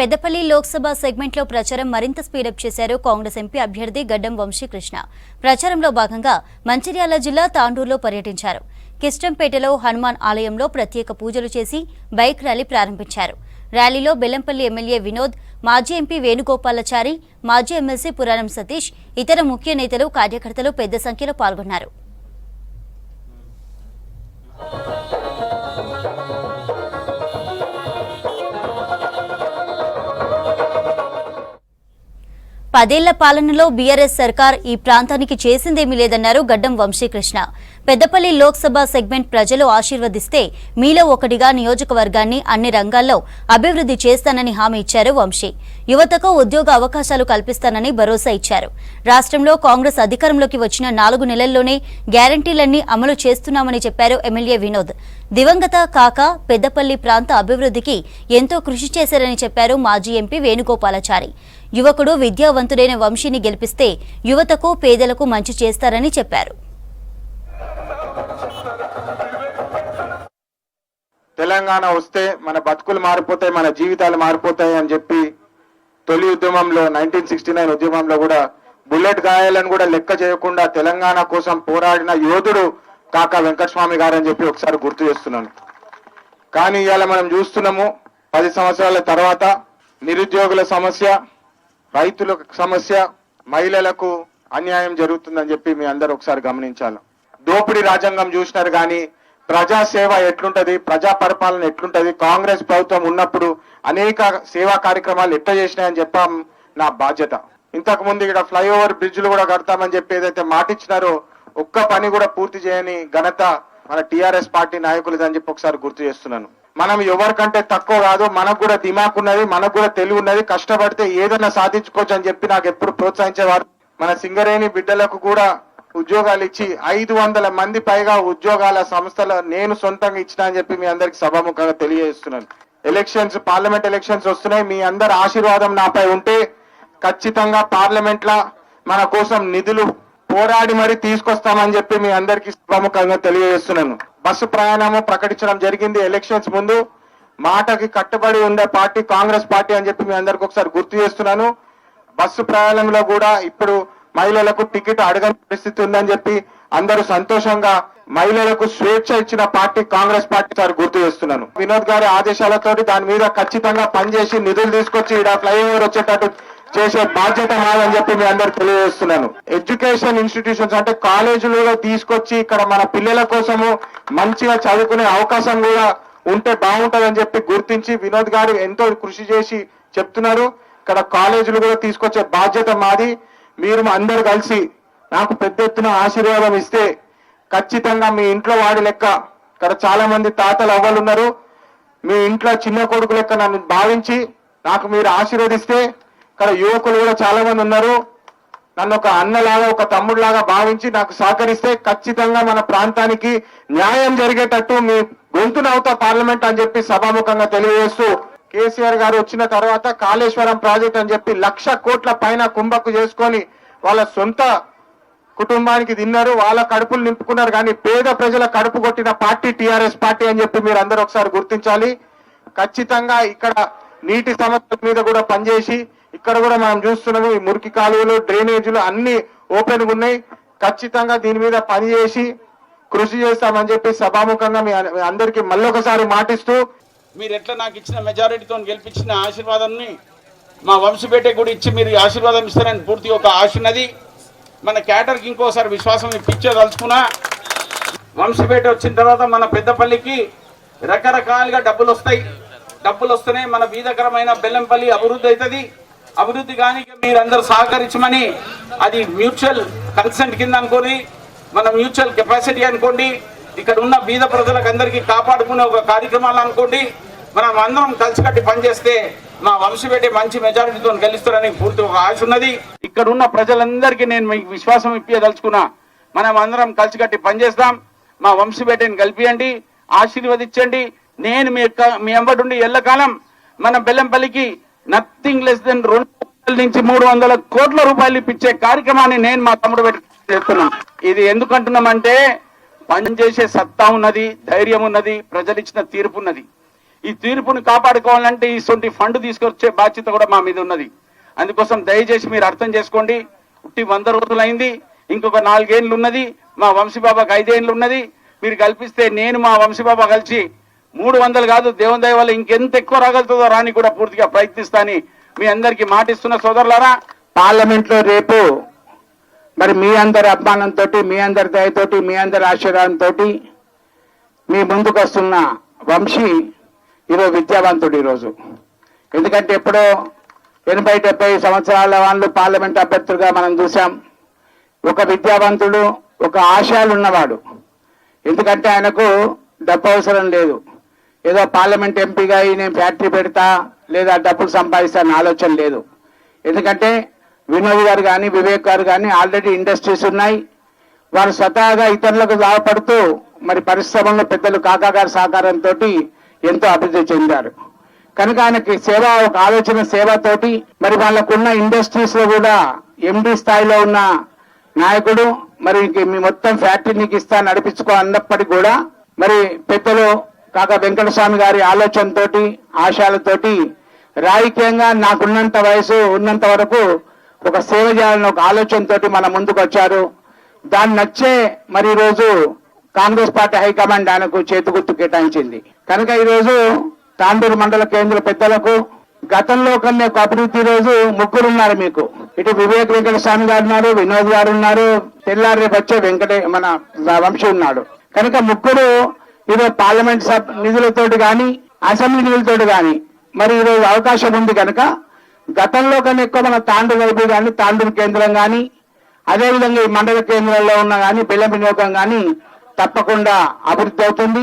పెద్దపల్లి లోక్సభ సెగ్మెంట్లో ప్రచారం మరింత స్పీడప్ చేశారు కాంగ్రెస్ ఎంపీ అభ్యర్థి గడ్డం వంశీకృష్ణ. ప్రచారంలో భాగంగా మంచిర్యాల జిల్లా తాండూరులో పర్యటించారు. కిష్టంపేటలో హనుమాన్ ఆలయంలో ప్రత్యేక పూజలు చేసి బైక్ ర్యాలీ ప్రారంభించారు. ర్యాలీలో బెల్లంపల్లి ఎమ్మెల్యే వినోద్, మాజీ ఎంపీ వేణుగోపాలాచారి, మాజీ ఎమ్మెల్సీ పురాణం సతీష్, ఇతర ముఖ్య నేతలు, కార్యకర్తలు పెద్ద సంఖ్యలో పాల్గొన్నారు. పదేళ్ల పాలనలో బీఆర్ఎస్ సర్కార్ ఈ ప్రాంతానికి చేసిందేమీ లేదన్నారు గడ్డం వంశీకృష్ణ. పెద్దపల్లి లోక్సభ సెగ్మెంట్ ప్రజలు ఆశీర్వదిస్తే మీలో ఒకటిగా నియోజకవర్గాన్ని అన్ని రంగాల్లో అభివృద్ధి చేస్తానని హామీ ఇచ్చారు వంశీ. యువతకు ఉద్యోగ అవకాశాలు కల్పిస్తానని భరోసా ఇచ్చారు. రాష్ట్రంలో కాంగ్రెస్ అధికారంలోకి వచ్చిన 4 నెలల్లోనే గ్యారంటీలన్నీ అమలు చేస్తున్నామని చెప్పారు ఎమ్మెల్యే వినోద్. దివంగత కాక పెద్దపల్లి ప్రాంత అభివృద్ధికి ఎంతో కృషి చేశారని చెప్పారు మాజీ ఎంపీ వేణుగోపాలాచారి. యువకుడు విద్యావంతుడైన వంశీని గెలిపిస్తే యువతకు పేదలకు మంచి చేస్తారని చెప్పారు. తెలంగాణ వస్తే మన బతుకులు మారిపోతాయి, మన జీవితాలు మారిపోతాయి అని చెప్పి తొలి ఉద్యమంలో 1969 ఉద్యమంలో కూడా బుల్లెట్ గాయాలను కూడా లెక్క చేయకుండా తెలంగాణ కోసం పోరాడిన యోధుడు కాకా వెంకటస్వామి గారు అని చెప్పి ఒకసారి గుర్తు చేస్తున్నాను. కానీ ఇవాళ మనం చూస్తున్నాము 10 సంవత్సరాల తర్వాత నిరుద్యోగుల సమస్య, రైతుల సమస్య, మహిళలకు అన్యాయం జరుగుతుందని చెప్పి మీ అందరూ ఒకసారి గమనించాలి. దోపిడీ రాజ్యాంగం చూసినారు కానీ ప్రజాసేవ ఎట్లుంటది, ప్రజా పరిపాలన ఎట్లుంటది, కాంగ్రెస్ ప్రభుత్వం ఉన్నప్పుడు అనేక సేవా కార్యక్రమాలు ఎట్లా చేసినాయని చెప్పాం నా బాధ్యత. ఇంతకు ముందు ఇక్కడ ఫ్లైఓవర్ బ్రిడ్జ్లు కూడా కడతామని చెప్పి ఏదైతే మాటిచ్చినారో ఒక్క పని కూడా పూర్తి చేయని ఘనత మన టీఆర్ఎస్ పార్టీ నాయకులదని చెప్పి ఒకసారి గుర్తు చేస్తున్నాను. మనం ఎవరికంటే తక్కువ కాదు, మనకు కూడా దిమాక్ ఉన్నది, మనకు కూడా తెలివి ఉన్నది, కష్టపడితే ఏదైనా సాధించుకోవచ్చు అని చెప్పి నాకు ఎప్పుడు ప్రోత్సహించేవారు. మన సింగరేణి బిడ్డలకు కూడా ఉద్యోగాలు ఇచ్చి 500 మంది పైగా ఉద్యోగాల సంస్థలు నేను సొంతంగా ఇచ్చిన అని చెప్పి మీ అందరికి సభాముఖంగా తెలియజేస్తున్నాను. ఎలక్షన్స్, పార్లమెంట్ ఎలక్షన్స్ వస్తున్నాయి. మీ అందరి ఆశీర్వాదం నాపై ఉంటే ఖచ్చితంగా పార్లమెంట్ లా మన కోసం నిధులు పోరాడి మరి తీసుకొస్తామని చెప్పి మీ అందరికి సభాముఖంగా తెలియజేస్తున్నాను. బస్సు ప్రయాణము ప్రకటించడం జరిగింది ఎలక్షన్స్ ముందు. మాటకి కట్టుబడి ఉండే పార్టీ కాంగ్రెస్ పార్టీ అని చెప్పి మీ అందరికి ఒకసారి గుర్తు చేస్తున్నాను. బస్సు ప్రయాణంలో కూడా ఇప్పుడు మహిళలకు టికెట్ అడగని పరిస్థితి ఉందని చెప్పి అందరూ సంతోషంగా మహిళలకు స్వేచ్ఛ ఇచ్చిన పార్టీ కాంగ్రెస్ పార్టీ సార్ గుర్తు చేస్తున్నాను. వినోద్ గారి ఆదేశాలతోటి దాని మీద ఖచ్చితంగా పనిచేసి నిధులు తీసుకొచ్చి ఇక్కడ ఫ్లైఓవర్ వచ్చేటట్టు చేసే బాధ్యత మాదని చెప్పి మీ అందరు తెలియజేస్తున్నాను. ఎడ్యుకేషన్ ఇన్స్టిట్యూషన్స్ అంటే కాలేజీలలో తీసుకొచ్చి ఇక్కడ మన పిల్లల కోసము మంచిగా చదువుకునే అవకాశం కూడా ఉంటే బాగుంటుందని చెప్పి గుర్తించి వినోద్ గారు ఎంతో కృషి చేసి చెప్తున్నారు. ఇక్కడ కాలేజీలు కూడా తీసుకొచ్చే బాధ్యత మాది. మీరు అందరు కలిసి నాకు పెద్ద ఎత్తున ఆశీర్వాదం ఇస్తే ఖచ్చితంగా మీ ఇంట్లో వాడి లెక్క, ఇక్కడ చాలా మంది తాతలు అవ్వలు ఉన్నారు, మీ ఇంట్లో చిన్న కొడుకు లెక్క నన్ను భావించి నాకు మీరు ఆశీర్వదిస్తే, ఇక్కడ యువకులు కూడా చాలా మంది ఉన్నారు, నన్ను ఒక అన్నలాగా ఒక తమ్ముడులాగా భావించి నాకు సహకరిస్తే ఖచ్చితంగా మన ప్రాంతానికి న్యాయం జరిగేటట్టు మీ గొంతునవుతా పార్లమెంట్ అని చెప్పి సభాముఖంగా తెలియజేస్తూ, కేసీఆర్ గారు వచ్చిన తర్వాత కాళేశ్వరం ప్రాజెక్ట్ అని చెప్పి 1,00,000 కోట్ల పైన కుంభకు చేసుకొని వాళ్ళ సొంత కుటుంబానికి తిన్నారు, వాళ్ళ కడుపులు నింపుకున్నారు. కానీ పేద ప్రజల కడుపు కొట్టిన పార్టీ టీఆర్ఎస్ పార్టీ అని చెప్పి మీరు అందరూ ఒకసారి గుర్తించాలి. ఖచ్చితంగా ఇక్కడ నీటి సమస్యల మీద కూడా పనిచేసి, ఇక్కడ కూడా మనం చూస్తున్నాము ఈ మురికి కాలువలు, డ్రైనేజీలు అన్ని ఓపెన్ గా ఉన్నాయి. ఖచ్చితంగా దీని మీద పనిచేసి కృషి చేస్తామని చెప్పి సభాముఖంగా మీ అందరికీ మళ్ళొకసారి మాటిస్తూ, మీరు ఎట్లా నాకు ఇచ్చిన మెజారిటీతో గెలిపించిన ఆశీర్వాదాన్ని మా వంశపేటకు కూడా ఇచ్చి మీరు ఆశీర్వాదం ఇస్తారని పూర్తి ఒక ఆశ ఉన్నది. మన క్యాటర్కి ఇంకోసారి విశ్వాసం ఇప్పించదలుచుకున్నా. వంశపేట వచ్చిన తర్వాత మన పెద్దపల్లికి రకరకాలుగా డబ్బులు వస్తున్నాయి. మన బీదకరమైన బెల్లంపల్లి అభివృద్ధి అవుతుంది. అభివృద్ధి కానీ మీరందరూ సహకరించమని, అది మ్యూచువల్ కన్సెంట్ కింద అనుకోని, మన మ్యూచువల్ కెపాసిటీ అనుకోండి, ఇక్కడ ఉన్న బీద ప్రజలకు అందరికీ కాపాడుకునే ఒక కార్యక్రమాలు అనుకోండి. మనం అందరం కలిసికట్టి పనిచేస్తే మా వంశపేట మంచి మెజారిటీతో గెలుస్తారని పూర్తి ఒక ఆశ ఉన్నది. ఇక్కడ ఉన్న ప్రజలందరికీ నేను మీకు విశ్వాసం ఇప్పించదలుచుకున్నా. మనం అందరం కలిసికట్టి పనిచేస్తాం. మా వంశపేటని గెలిపియండి, ఆశీర్వదించండి. నేను మీ ఎంబడుండి ఎల్లకాలం మన బెల్లంపల్లికి నథింగ్ లెస్ దెన్ 200 నుంచి 300 కోట్ల రూపాయలు ఇప్పించే కార్యక్రమాన్ని నేను మా తమ్ముడు పెట్టి చేస్తున్నాం. ఇది ఎందుకంటున్నామంటే పనిచేసే సత్తా ఉన్నది, ధైర్యం ఉన్నది, ప్రజలు ఇచ్చిన తీర్పు ఉన్నది. ఈ తీర్పుని కాపాడుకోవాలంటే ఇటువంటి ఫండ్ తీసుకొచ్చే బాధ్యత కూడా మా మీద ఉన్నది. అందుకోసం దయచేసి మీరు అర్థం చేసుకోండి. ఉట్టి 100 రోజులైంది, ఇంకొక 4 ఏళ్ళు ఉన్నది, మా వంశీబాబాకి 5 ఏళ్ళు ఉన్నది. మీరు కల్పిస్తే నేను మా వంశీబాబా కలిసి 300 కాదు, దేవుని దయ వల్ల ఇంకెంత ఎక్కువ రాగలుగుతుందో రాని కూడా పూర్తిగా ప్రయత్నిస్తానని మీ అందరికీ మాటిస్తున్న సోదరులారా. పార్లమెంట్ లో రేపు మరి మీ అందరి అభిమానంతో, మీ అందరి దయతోటి, మీ అందరి ఆశీర్వాదంతో మీ ముందుకు వస్తున్న వంశీ ఈరోజు విద్యావంతుడు. ఈరోజు ఎందుకంటే ఎప్పుడో 80-70 సంవత్సరాల వాళ్ళు పార్లమెంట్ అభ్యర్థులుగా మనం చూసాం. ఒక విద్యావంతుడు, ఒక ఆశయాలు ఉన్నవాడు. ఎందుకంటే ఆయనకు డబ్బు అవసరం లేదు. ఏదో పార్లమెంట్ ఎంపీగా నేను ఫ్యాక్టరీ పెడతా లేదా డబ్బులు సంపాదిస్తా అనే ఆలోచన లేదు. ఎందుకంటే వినోద్ గారు కానీ, వివేక్ గారు కానీ ఆల్రెడీ ఇండస్ట్రీస్ ఉన్నాయి. వారు స్వతహాగా ఇతరులకు లాభపడుతూ మరి పరిశ్రమల్లో పెద్దలు కాకా గారి సహకారంతో ఎంతో అభివృద్ధి చెందారు. కనుక ఆయనకి సేవ, ఒక ఆలోచన సేవతోటి మరి వాళ్ళకున్న ఇండస్ట్రీస్ లో కూడా ఎండి స్థాయిలో ఉన్న నాయకుడు. మరి మీ మొత్తం ఫ్యాక్టరీ నీకు ఇస్తా నడిపించుకో అన్నప్పటికీ కూడా మరి పెద్దలు కాకా వెంకటస్వామి గారి ఆలోచనతోటి, ఆశయాలతోటి రాజకీయంగా నాకున్నంత వయసు ఉన్నంత వరకు ఒక సేవ చేయాలని ఒక ఆలోచనతోటి మన ముందుకు వచ్చారు. దాన్ని నచ్చే మరి ఈరోజు కాంగ్రెస్ పార్టీ హైకమాండ్ ఆయనకు చేతి గుర్తు కేటాయించింది. కనుక ఈరోజు తాండూరు మండల కేంద్ర పెద్దలకు గతంలో కన్నా ఒక అభివృద్ధి రోజు 3 ఉన్నారు మీకు. ఇటు వివేక్ వెంకటస్వామి గారు ఉన్నారు, వినోద్ గారు ఉన్నారు, తెల్లారి రేపు వచ్చే మన వంశీ ఉన్నాడు. కనుక 3 ఈరోజు పార్లమెంట్ నిధులతోటి కానీ, అసెంబ్లీ నిధులతోటి కానీ మరి ఈరోజు అవకాశం ఉంది. కనుక గతంలో కన్నా ఎక్కువ మన తాండూరు వైపు కానీ, తాండూరు కేంద్రం కానీ, అదేవిధంగా ఈ మండల కేంద్రంలో ఉన్న కానీ బెల్లం వినియోగం కానీ తప్పకుండా అభివృద్ధి అవుతుంది.